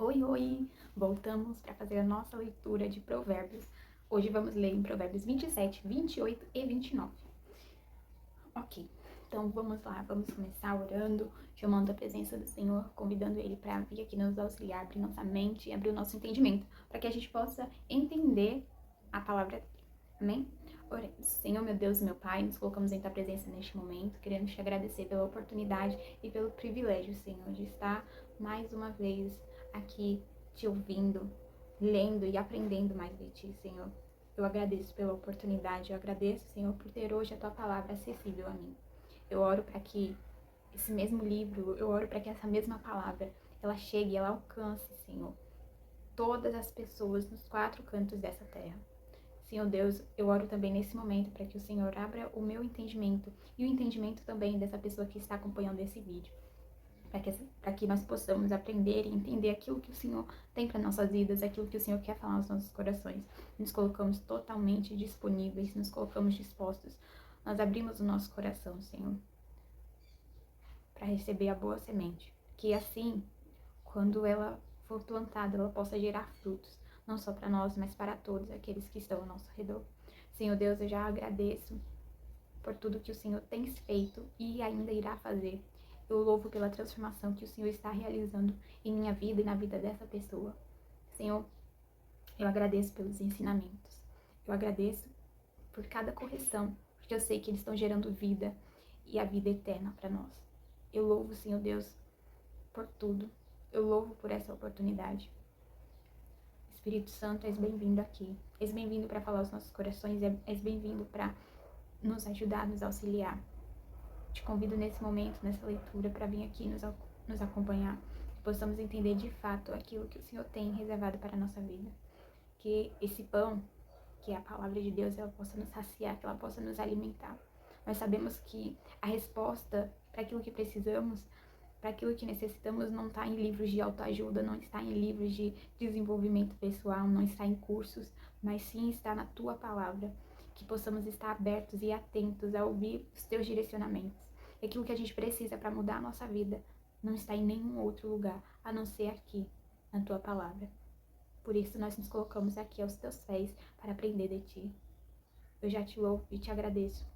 Oi, oi! Voltamos para fazer a nossa leitura de Provérbios. Hoje vamos ler em Provérbios 27, 28 e 29. Ok, então vamos lá, vamos começar orando, chamando a presença do Senhor, convidando Ele para vir aqui nos auxiliar, abrir nossa mente e abrir o nosso entendimento, para que a gente possa entender a palavra dele. Amém? Oremos. Senhor, meu Deus e meu Pai, nos colocamos em tua presença neste momento, queremos te agradecer pela oportunidade e pelo privilégio, Senhor, de estar mais uma vez aqui te ouvindo, lendo e aprendendo mais de ti, Senhor. Eu agradeço pela oportunidade, eu agradeço, Senhor, por ter hoje a tua palavra acessível a mim. Eu oro para que esse mesmo livro, eu oro para que essa mesma palavra, ela chegue, ela alcance, Senhor, todas as pessoas nos quatro cantos dessa terra. Senhor Deus, eu oro também nesse momento para que o Senhor abra o meu entendimento e o entendimento também dessa pessoa que está acompanhando esse vídeo, para que nós possamos aprender e entender aquilo que o Senhor tem para nossas vidas, aquilo que o Senhor quer falar aos nossos corações. Nos colocamos totalmente disponíveis, nos colocamos dispostos. Nós abrimos o nosso coração, Senhor, para receber a boa semente, que assim, quando ela for plantada, ela possa gerar frutos, não só para nós, mas para todos aqueles que estão ao nosso redor. Senhor Deus, eu já agradeço por tudo que o Senhor tem feito e ainda irá fazer. Eu louvo pela transformação que o Senhor está realizando em minha vida e na vida dessa pessoa. Senhor, eu agradeço pelos ensinamentos. Eu agradeço por cada correção, porque eu sei que eles estão gerando vida e a vida eterna para nós. Eu louvo, Senhor Deus, por tudo. Eu louvo por essa oportunidade. Espírito Santo, és bem-vindo aqui. És bem-vindo para falar aos nossos corações, és bem-vindo para nos ajudar, nos auxiliar. Te convido nesse momento, nessa leitura, para vir aqui nos acompanhar, que possamos entender de fato aquilo que o Senhor tem reservado para a nossa vida. Que esse pão, que é a palavra de Deus, ela possa nos saciar, que ela possa nos alimentar. Nós sabemos que a resposta para aquilo que precisamos, para aquilo que necessitamos, não está em livros de autoajuda, não está em livros de desenvolvimento pessoal, não está em cursos, mas sim está na tua palavra. Que possamos estar abertos e atentos a ouvir os teus direcionamentos. E aquilo que a gente precisa para mudar a nossa vida não está em nenhum outro lugar, a não ser aqui, na tua palavra. Por isso nós nos colocamos aqui aos teus pés para aprender de ti. Eu já te louvo e te agradeço.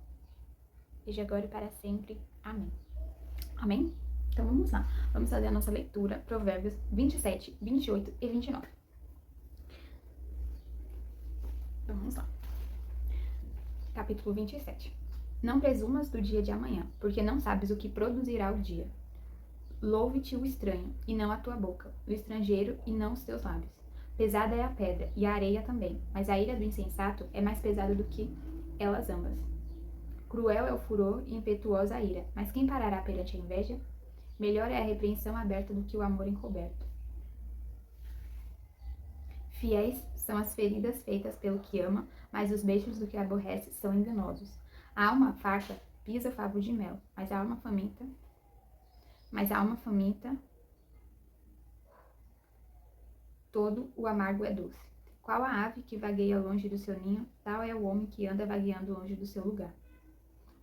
Desde agora e para sempre. Amém. Amém? Então vamos lá. Vamos fazer a nossa leitura, Provérbios 27, 28 e 29. Então vamos lá. Capítulo 27. Não presumas do dia de amanhã, porque não sabes o que produzirá o dia. Louve-te o estranho, e não a tua boca, o estrangeiro, e não os teus lábios. Pesada é a pedra, e a areia também, mas a ira do insensato é mais pesada do que elas ambas. Cruel é o furor e impetuosa a ira, mas quem parará perante a inveja? Melhor é a repreensão aberta do que o amor encoberto. Fiéis são as feridas feitas pelo que ama, mas os beijos do que aborrece são enganosos. A alma farta pisa o favo de mel, mas a alma faminta, todo o amargo é doce. Qual a ave que vagueia longe do seu ninho, tal é o homem que anda vagueando longe do seu lugar.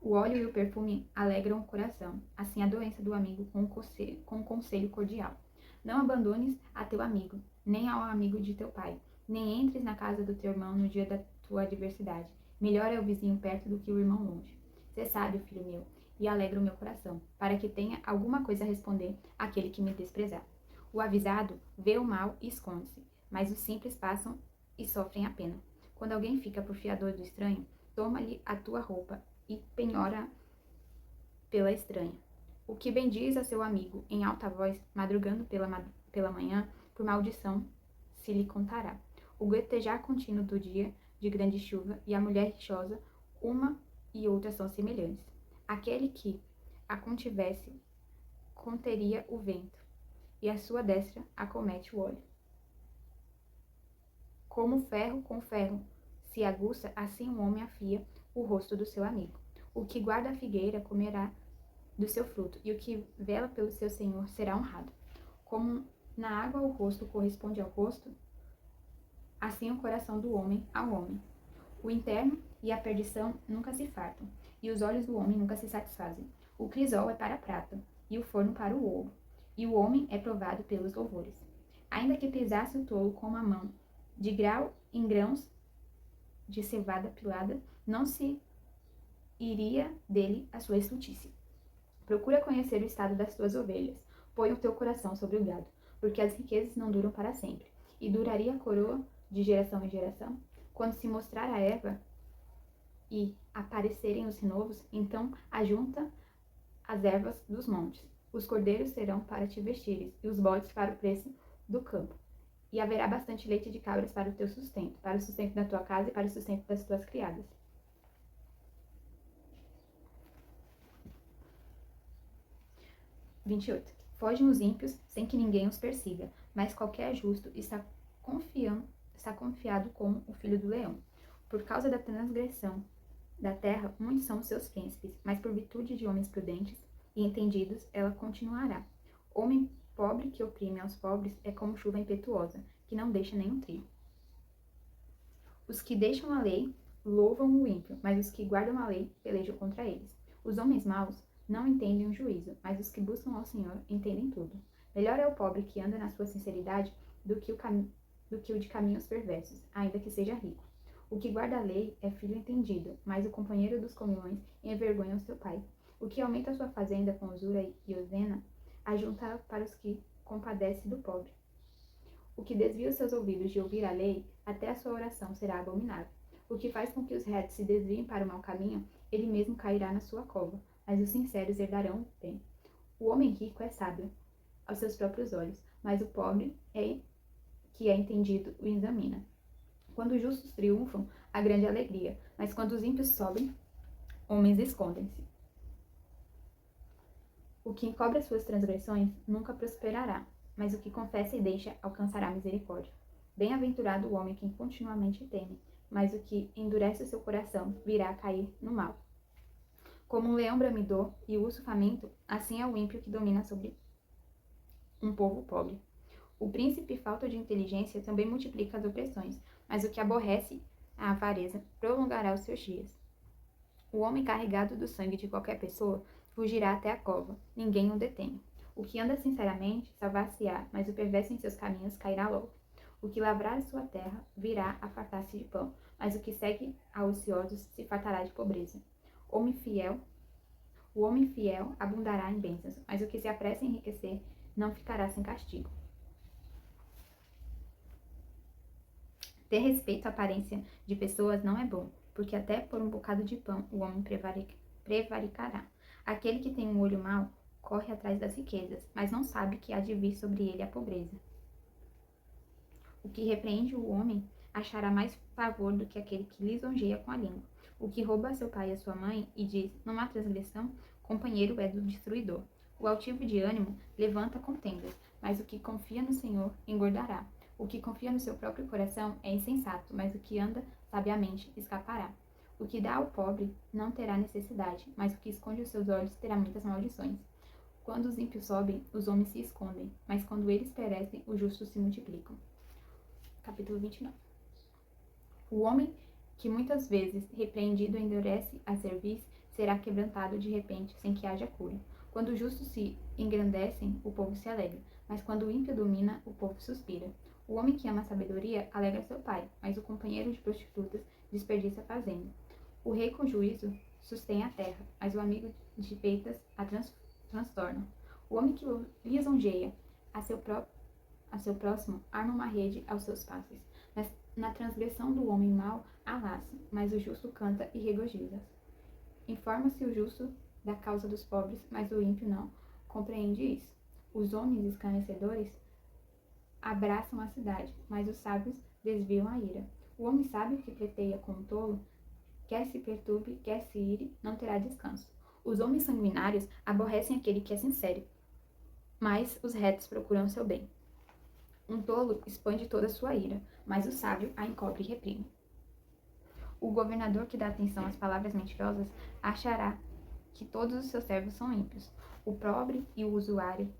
O óleo e o perfume alegram o coração, assim a doença do amigo com um conselho cordial. Não abandones a teu amigo, nem ao amigo de teu pai, nem entres na casa do teu irmão no dia da tua adversidade. Melhor é o vizinho perto do que o irmão longe. Sê sábio, filho meu, e alegra o meu coração, para que tenha alguma coisa a responder àquele que me desprezar. O avisado vê o mal e esconde-se, mas os simples passam e sofrem a pena. Quando alguém fica por fiador do estranho, toma-lhe a tua roupa e penhora pela estranha. O que bendiz a seu amigo em alta voz, madrugando pela manhã, por maldição se lhe contará. O gotejar contínuo do dia de grande chuva e a mulher rixosa, uma e outra são semelhantes. Aquele que a contivesse conteria o vento, e a sua destra acomete o óleo. Como ferro com ferro se aguça, assim um homem afia o rosto do seu amigo. O que guarda a figueira comerá do seu fruto, e o que vela pelo seu senhor será honrado. Como na água o rosto corresponde ao rosto, assim o coração do homem ao homem. O interno e a perdição nunca se fartam, e os olhos do homem nunca se satisfazem. O crisol é para a prata, e o forno para o ouro, e o homem é provado pelos louvores. Ainda que pisasse o tolo com uma mão, de grão em grãos de cevada pilada, não se iria dele a sua estultícia. Procura conhecer o estado das tuas ovelhas. Põe o teu coração sobre o gado, porque as riquezas não duram para sempre. E duraria a coroa de geração em geração? Quando se mostrar a erva e aparecerem os renovos, então ajunta as ervas dos montes. Os cordeiros serão para te vestires, e os bodes para o preço do campo. E haverá bastante leite de cabras para o teu sustento, para o sustento da tua casa e para o sustento das tuas criadas. 28. Fogem os ímpios sem que ninguém os persiga, mas qualquer justo está confiado como o filho do leão. Por causa da transgressão da terra, muitos são os seus príncipes, mas por virtude de homens prudentes e entendidos, ela continuará. Homem pobre que oprime aos pobres é como chuva impetuosa, que não deixa nenhum trilho. Os que deixam a lei louvam o ímpio, mas os que guardam a lei pelejam contra eles. Os homens maus não entendem o juízo, mas os que buscam ao Senhor entendem tudo. Melhor é o pobre que anda na sua sinceridade do que o de caminhos perversos, ainda que seja rico. O que guarda a lei é filho entendido, mas o companheiro dos comilões envergonha o seu pai. O que aumenta a sua fazenda com usura e usena, ajunta para os que compadece do pobre. O que desvia os seus ouvidos de ouvir a lei, até a sua oração será abominável. O que faz com que os retos se desviem para o mau caminho, ele mesmo cairá na sua cova, mas os sinceros herdarão o bem. O homem rico é sábio aos seus próprios olhos, mas o pobre que é entendido o examina. Quando os justos triunfam, há grande alegria, mas quando os ímpios sobem, homens escondem-se. O que encobre as suas transgressões nunca prosperará, mas o que confessa e deixa alcançará misericórdia. Bem-aventurado o homem que continuamente teme, mas o que endurece o seu coração virá a cair no mal. Como um leão bramidor e o urso faminto, assim é o ímpio que domina sobre um povo pobre. O príncipe falta de inteligência também multiplica as opressões, mas o que aborrece a avareza prolongará os seus dias. O homem carregado do sangue de qualquer pessoa fugirá até a cova, ninguém o detém. O que anda sinceramente salvar-se-á, mas o perverso em seus caminhos cairá logo. O que lavrar a sua terra virá a fartar-se de pão, mas o que segue a ociosos se fartará de pobreza. O homem fiel abundará em bênçãos, mas o que se apressa em enriquecer não ficará sem castigo. Ter respeito à aparência de pessoas não é bom, porque até por um bocado de pão o homem prevaricará. Aquele que tem um olho mau corre atrás das riquezas, mas não sabe que há de vir sobre ele a pobreza. O que repreende o homem achará mais favor do que aquele que lisonjeia com a língua. O que rouba a seu pai e a sua mãe e diz, não há transgressão, companheiro é do destruidor. O altivo de ânimo levanta contendas, mas o que confia no Senhor engordará. O que confia no seu próprio coração é insensato, mas o que anda sabiamente escapará. O que dá ao pobre não terá necessidade, mas o que esconde os seus olhos terá muitas maldições. Quando os ímpios sobem, os homens se escondem, mas quando eles perecem, os justos se multiplicam. Capítulo 29. O homem que muitas vezes repreendido endurece a cerviz, será quebrantado de repente, sem que haja cura. Quando os justos se engrandecem, o povo se alegra, mas quando o ímpio domina, o povo suspira. O homem que ama a sabedoria alegra seu pai, mas o companheiro de prostitutas desperdiça a fazenda. O rei com juízo sustém a terra, mas o amigo de peitas a transtorna. O homem que lisonjeia a seu próximo arma uma rede aos seus passos. Na transgressão do homem mau há laço, mas o justo canta e regozija-se. Informa-se o justo da causa dos pobres, mas o ímpio não compreende isso. Os homens escarnecedores abraçam a cidade, mas os sábios desviam a ira. O homem sábio que pleiteia com o tolo, quer se perturbe, quer se ire, não terá descanso. Os homens sanguinários aborrecem aquele que é sincero, mas os retos procuram seu bem. Um tolo expande toda a sua ira, mas o sábio a encobre e reprime. O governador que dá atenção às palavras mentirosas achará que todos os seus servos são ímpios. O pobre e o usurário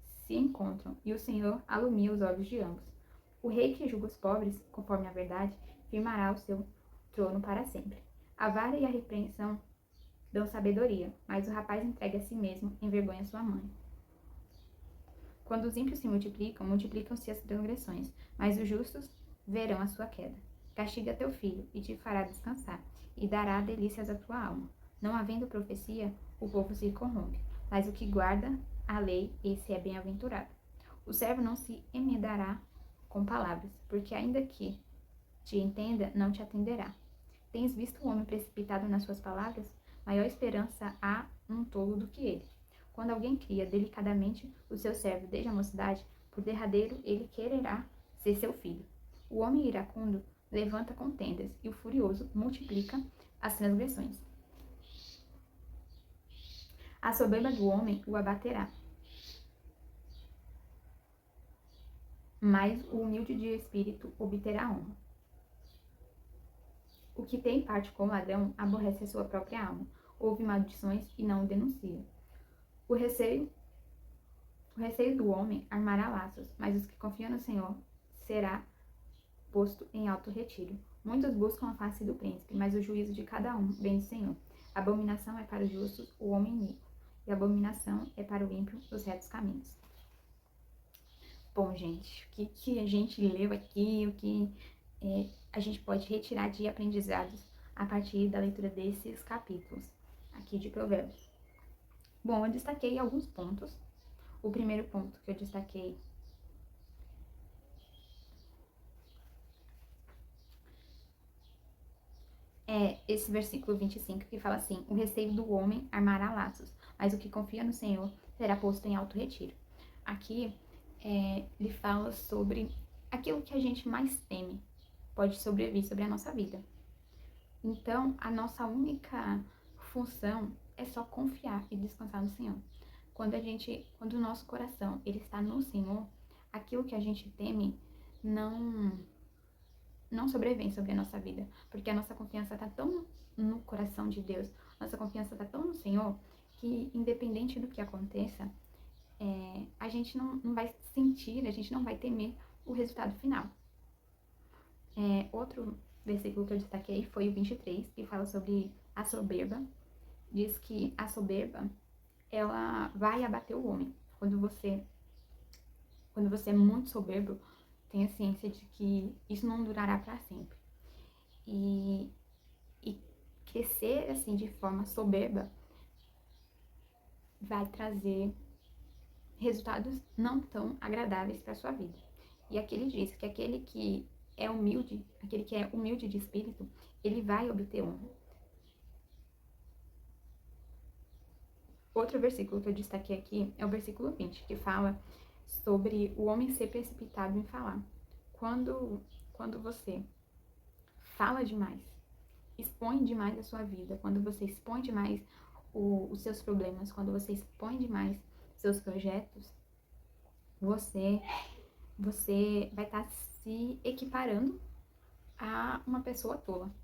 se encontram, e o Senhor alumia os olhos de ambos. O rei que julga os pobres, conforme a verdade, firmará o seu trono para sempre. A vara e a repreensão dão sabedoria, mas o rapaz entregue a si mesmo envergonha sua mãe. Quando os ímpios se multiplicam, multiplicam-se as transgressões, mas os justos verão a sua queda. Castiga teu filho, e te fará descansar, e dará delícias à tua alma. Não havendo profecia, o povo se corrompe, mas o que guarda a lei, esse é bem-aventurado. O servo não se emendará com palavras, porque ainda que te entenda, não te atenderá. Tens visto um homem precipitado nas suas palavras? Maior esperança há um tolo do que ele. Quando alguém cria delicadamente o seu servo desde a mocidade, por derradeiro ele quererá ser seu filho. O homem iracundo levanta contendas, e o furioso multiplica as transgressões. A soberba do homem o abaterá, mas o humilde de espírito obterá honra. O que tem parte com o ladrão aborrece a sua própria alma, ouve maldições e não o denuncia. O receio do homem armará laços, mas os que confiam no Senhor será posto em alto retiro. Muitos buscam a face do príncipe, mas o juízo de cada um vem do Senhor. Abominação é para os justos o homem iníquo, e abominação é para o ímpio os retos caminhos. Bom, gente, o que a gente leu aqui, o que a gente pode retirar de aprendizados a partir da leitura desses capítulos aqui de Provérbios? Bom, eu destaquei alguns pontos. O primeiro ponto que eu destaquei é esse versículo 25, que fala assim: o receio do homem armará laços, mas o que confia no Senhor será posto em alto retiro. Aqui ele fala sobre aquilo que a gente mais teme pode sobreviver sobre a nossa vida. Então, a nossa única função é só confiar e descansar no Senhor. Quando o nosso coração ele está no Senhor, aquilo que a gente teme não sobrevive sobre a nossa vida, porque a nossa confiança está tão no coração de Deus, nossa confiança está tão no Senhor, que independente do que aconteça, a gente não vai sentir, a gente não vai temer o resultado final. Outro versículo que eu destaquei foi o 23, que fala sobre a soberba. Diz que a soberba, ela vai abater o homem. Quando você é muito soberbo, tenha ciência de que isso não durará para sempre. E crescer assim de forma soberba vai trazer resultados não tão agradáveis para sua vida. E aqui ele diz que aquele que é humilde de espírito, ele vai obter honra. Outro versículo que eu destaquei aqui é o versículo 20, que fala sobre o homem ser precipitado em falar. Quando você fala demais, expõe demais a sua vida, quando você expõe demais os seus problemas, quando você expõe demais seus projetos, você vai estar se equiparando a uma pessoa tola.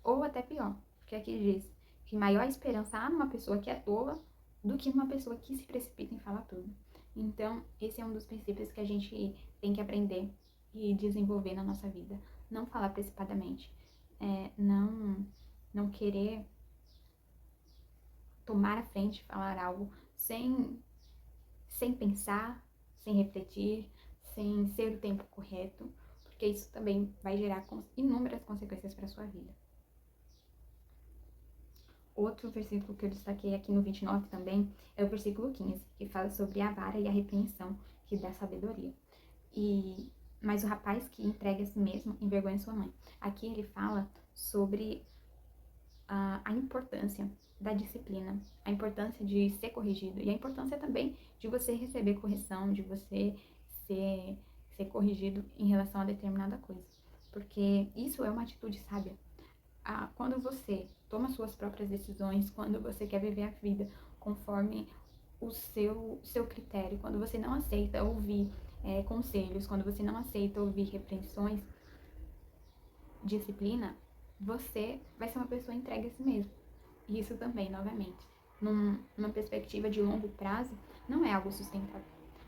Ou até pior, porque aqui diz que maior esperança há numa pessoa que é tola do que numa pessoa que se precipita em falar tudo. Então, esse é um dos princípios que a gente tem que aprender e desenvolver na nossa vida. Não falar precipitadamente. Não querer tomar a frente, falar algo sem pensar, sem refletir, sem ser o tempo correto, porque isso também vai gerar inúmeras consequências para a sua vida. Outro versículo que eu destaquei aqui no 29 também é o versículo 15, que fala sobre a vara e a repreensão que dá sabedoria. Mas o rapaz que entrega a si mesmo envergonha sua mãe. Aqui ele fala sobre a importância da disciplina, a importância de ser corrigido e a importância também de você receber correção, de você ser corrigido em relação a determinada coisa. Porque isso é uma atitude sábia. Quando você toma suas próprias decisões, quando você quer viver a vida conforme o seu critério, quando você não aceita ouvir conselhos, quando você não aceita ouvir repreensões, disciplina, você vai ser uma pessoa entregue a si mesmo. E isso também, novamente, numa perspectiva de longo prazo, não é algo sustentável.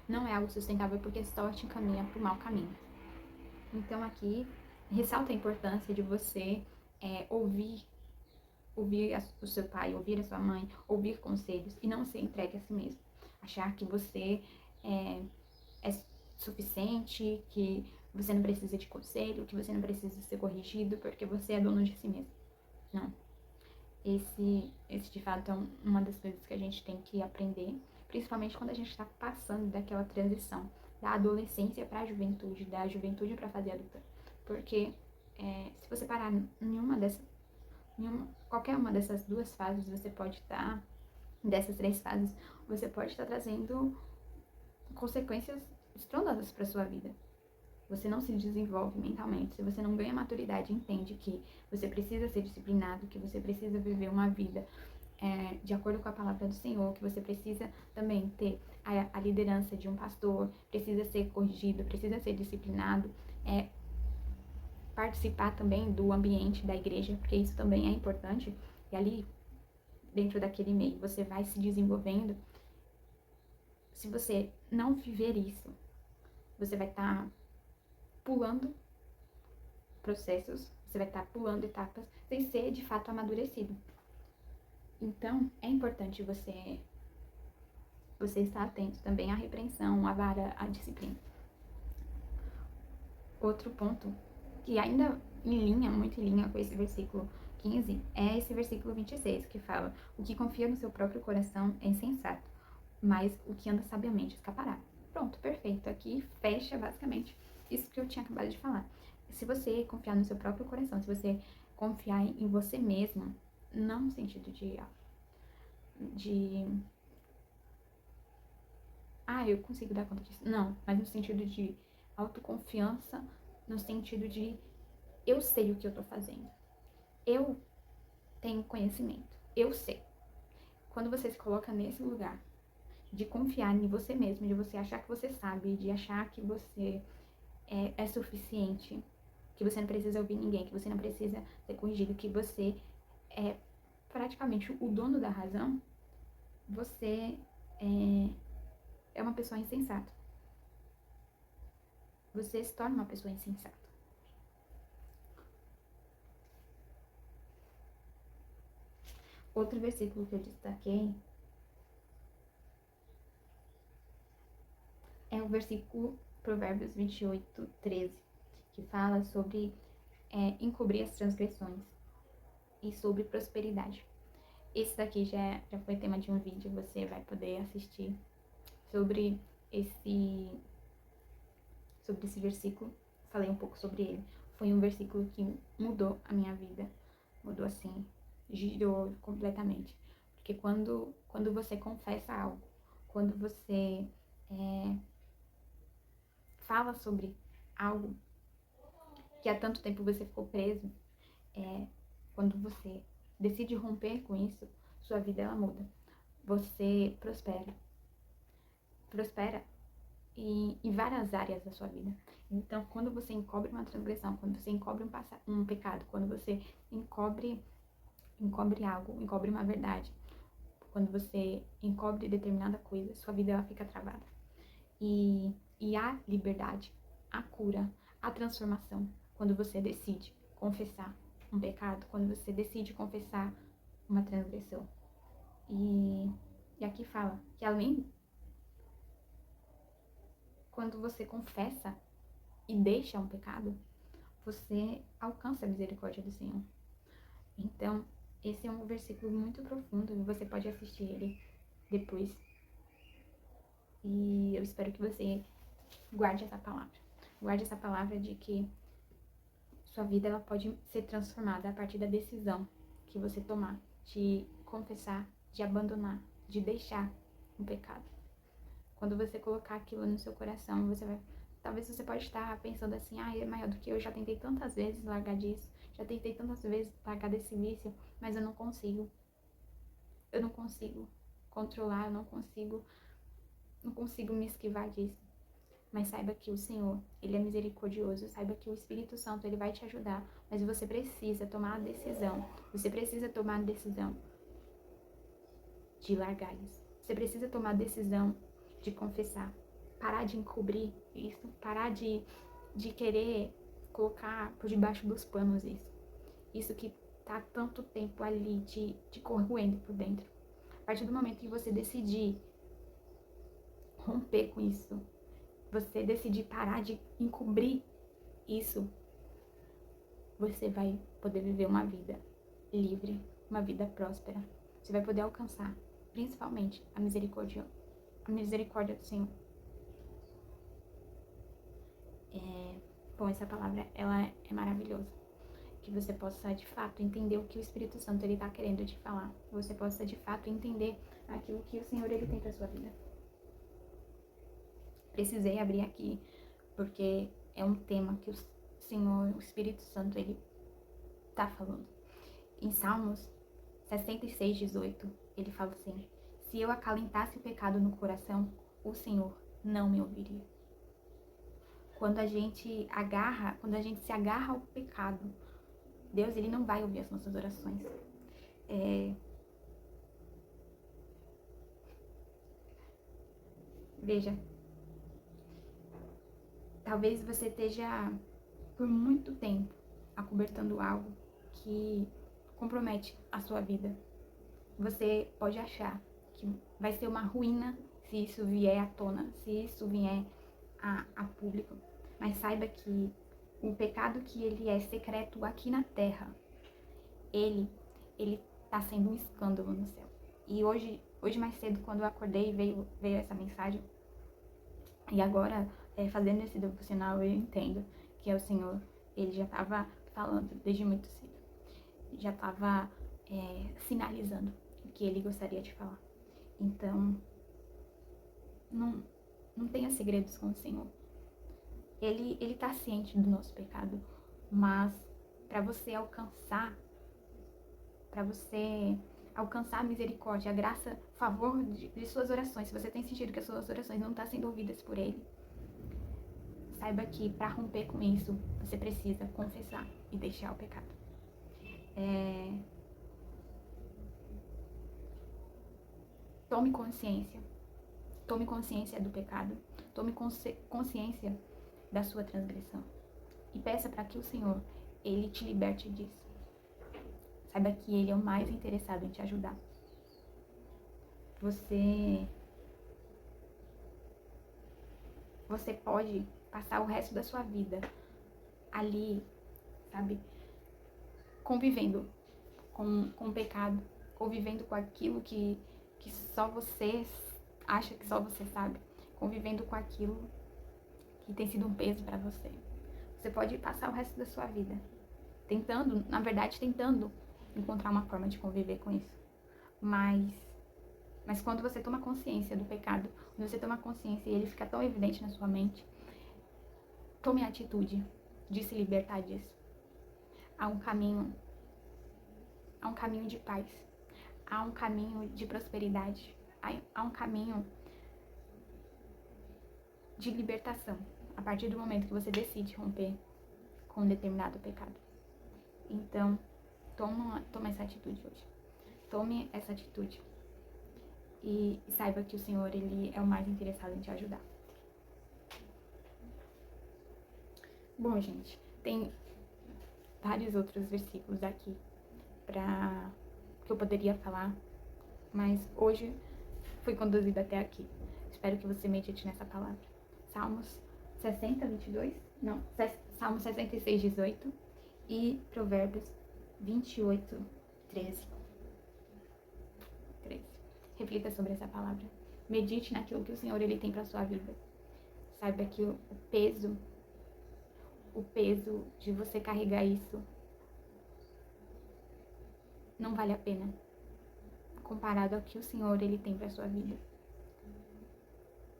Não é algo sustentável porque só te encaminha para o mau caminho. Então aqui, ressalta a importância de você ouvir o seu pai, ouvir a sua mãe, ouvir conselhos e não ser entregue a si mesmo. Achar que você é suficiente, que você não precisa de conselho, que você não precisa ser corrigido porque você é dono de si mesmo. Não. Esse de fato é uma das coisas que a gente tem que aprender, principalmente quando a gente está passando daquela transição da adolescência para a juventude, da juventude para a fase adulta. Porque se você parar qualquer uma dessas duas fases, você pode estar, dessas três fases, você pode estar trazendo consequências estrondosas para sua vida. Você não se desenvolve mentalmente, se você não ganha maturidade, entende que você precisa ser disciplinado, que você precisa viver uma vida de acordo com a palavra do Senhor, que você precisa também ter a liderança de um pastor, precisa ser corrigido, precisa ser disciplinado, participar também do ambiente da igreja, porque isso também é importante, e ali, dentro daquele meio, você vai se desenvolvendo. Se você não viver isso, você vai estar pulando processos, você vai estar pulando etapas sem ser de fato amadurecido. Então, é importante você estar atento também à repreensão, à vara, à disciplina. Outro ponto, que ainda muito em linha com esse versículo 15, é esse versículo 26, que fala: o que confia no seu próprio coração é insensato, mas o que anda sabiamente escapará. Pronto, perfeito. Aqui fecha basicamente isso que eu tinha acabado de falar. Se você confiar no seu próprio coração, se você confiar em você mesmo, não no sentido de eu consigo dar conta disso. Não, mas no sentido de autoconfiança, no sentido de eu sei o que eu tô fazendo. Eu tenho conhecimento. Eu sei. Quando você se coloca nesse lugar de confiar em você mesmo, de você achar que você sabe, de achar que você é suficiente, que você não precisa ouvir ninguém, que você não precisa ser corrigido, que você é praticamente o dono da razão, você é uma pessoa insensata. Você se torna uma pessoa insensata. Outro versículo que eu destaquei é o versículo Provérbios 28, 13, que fala sobre encobrir as transgressões e sobre prosperidade. Esse daqui já foi tema de um vídeo, você vai poder assistir sobre esse versículo. Falei um pouco sobre ele. Foi um versículo que mudou a minha vida. Mudou assim, girou completamente. Porque quando você confessa algo, quando você fala sobre algo que há tanto tempo você ficou preso, quando você decide romper com isso, sua vida ela muda. Você prospera. Prospera em várias áreas da sua vida. Então, quando você encobre uma transgressão, quando você encobre um pecado, quando você encobre algo, encobre uma verdade, quando você encobre determinada coisa, sua vida ela fica travada. E há liberdade, há cura, há transformação quando você decide confessar um pecado, quando você decide confessar uma transgressão. E aqui fala que além, quando você confessa e deixa um pecado, você alcança a misericórdia do Senhor. Então, esse é um versículo muito profundo e você pode assistir ele depois. E eu espero que você guarde essa palavra. Guarde essa palavra de que sua vida ela pode ser transformada a partir da decisão que você tomar de confessar, de abandonar, de deixar um pecado. Quando você colocar aquilo no seu coração, talvez você pode estar pensando assim, é maior do que eu já tentei tantas vezes largar disso, já tentei tantas vezes largar desse vício, mas eu não consigo. Eu não consigo controlar, eu não consigo me esquivar disso. Mas saiba que o Senhor, Ele é misericordioso, saiba que o Espírito Santo, Ele vai te ajudar, mas você precisa tomar a decisão, de largar isso. Você precisa tomar a decisão de confessar, parar de encobrir isso, parar de querer colocar por debaixo dos panos isso que tá tanto tempo ali te corroendo por dentro. A partir do momento que você decidir romper com isso, você decidir parar de encobrir isso, você vai poder viver uma vida livre, uma vida próspera. Você vai poder alcançar, principalmente, a misericórdia do Senhor. Bom, essa palavra, ela é maravilhosa. Que você possa, de fato, entender o que o Espírito Santo, ele tá querendo te falar. Que você possa, de fato, entender aquilo que o Senhor, ele tem pra sua vida. Precisei abrir aqui, porque é um tema que o Senhor, o Espírito Santo, ele tá falando. Em Salmos 66:18, ele fala assim: se eu acalentasse o pecado no coração, o Senhor não me ouviria. Quando a gente se agarra ao pecado, Deus, ele não vai ouvir as nossas orações. Veja, talvez você esteja por muito tempo acobertando algo que compromete a sua vida. Você pode achar que vai ser uma ruína se isso vier à tona, se isso vier a público. Mas saiba que o pecado que ele é secreto aqui na terra, ele tá sendo um escândalo no céu. E hoje mais cedo, quando eu acordei, veio essa mensagem. E agora, fazendo esse devocional, eu entendo que é o Senhor, ele já estava falando desde muito cedo. Já estava sinalizando o que ele gostaria de falar. Então, não tenha segredos com o Senhor. Ele tá ciente do nosso pecado, mas para você alcançar a misericórdia, a graça, a favor de suas orações, se você tem sentido que as suas orações não estão sendo ouvidas por ele, saiba que para romper com isso, você precisa confessar e deixar o pecado. Tome consciência do pecado, tome consciência da sua transgressão e peça para que o Senhor, ele te liberte disso. Saiba que ele é o mais interessado em te ajudar. Você pode passar o resto da sua vida ali, sabe, convivendo com o pecado, convivendo com aquilo que só você acha que só você sabe, convivendo com aquilo que tem sido um peso para você. Você pode passar o resto da sua vida tentando encontrar uma forma de conviver com isso. Mas quando você toma consciência do pecado, quando você toma consciência e ele fica tão evidente na sua mente, tome a atitude de se libertar disso. Há um caminho de paz, há um caminho de prosperidade, há um caminho de libertação, a partir do momento que você decide romper com um determinado pecado. Então, toma essa atitude hoje. Tome essa atitude. E saiba que o Senhor, ele é o mais interessado em te ajudar. Bom, gente, tem vários outros versículos aqui que eu poderia falar, mas hoje fui conduzida até aqui. Espero que você medite nessa palavra. Salmos 66:18 e Provérbios 28:13. Reflita sobre essa palavra. Medite naquilo que o Senhor, ele tem para sua vida. Saiba que o peso de você carregar isso não vale a pena comparado ao que o Senhor, ele tem para sua vida.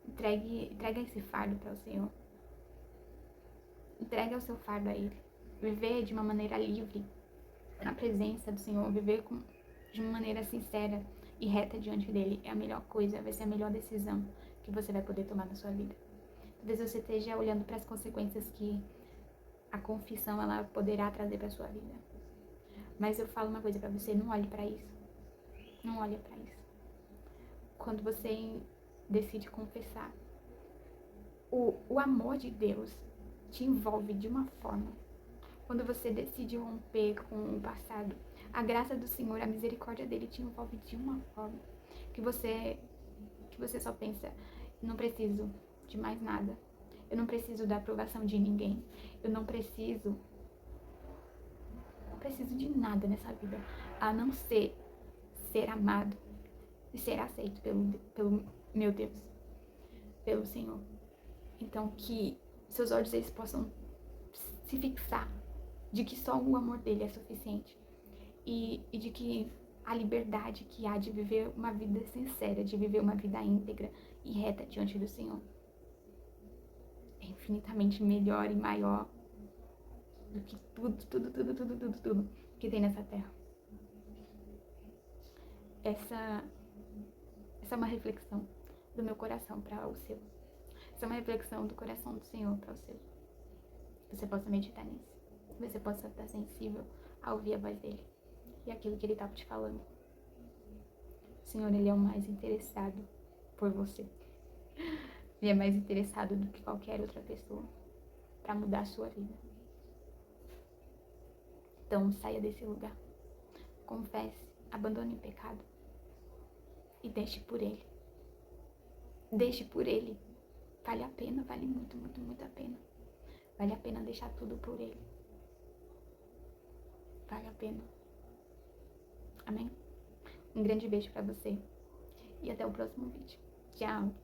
Entrega esse fardo para o Senhor. Entrega o seu fardo a ele. Viver de uma maneira livre na presença do Senhor, viver de uma maneira sincera e reta diante dele é a melhor coisa, vai ser a melhor decisão que você vai poder tomar na sua vida. Talvez você esteja olhando para as consequências que a confissão ela poderá trazer para sua vida. Mas eu falo uma coisa para você, não olhe para isso. Não olhe para isso. Quando você decide confessar, o amor de Deus te envolve de uma forma. Quando você decide romper com o passado, a graça do Senhor, a misericórdia dele te envolve de uma forma que você só pensa, não preciso de mais nada. Eu não preciso da aprovação de ninguém. Eu não preciso de nada nessa vida, a não ser amado e ser aceito pelo meu Deus, pelo Senhor. Então, que seus olhos eles possam se fixar de que só o amor dele é suficiente e de que a liberdade que há de viver uma vida sincera, de viver uma vida íntegra e reta diante do Senhor é infinitamente melhor e maior do que tudo que tem nessa terra. Essa é uma reflexão do meu coração para o seu. Essa é uma reflexão do coração do Senhor para o seu. Que você possa meditar nisso. Que você possa estar sensível a ouvir a voz dele e aquilo que ele está te falando. O Senhor, ele é o mais interessado por você. Ele é mais interessado do que qualquer outra pessoa para mudar a sua vida. Então, saia desse lugar. Confesse, abandone o pecado e deixe por ele. Deixe por ele. Vale a pena, vale muito, muito, muito a pena. Vale a pena deixar tudo por ele. Vale a pena. Amém? Um grande beijo pra você. E até o próximo vídeo. Tchau!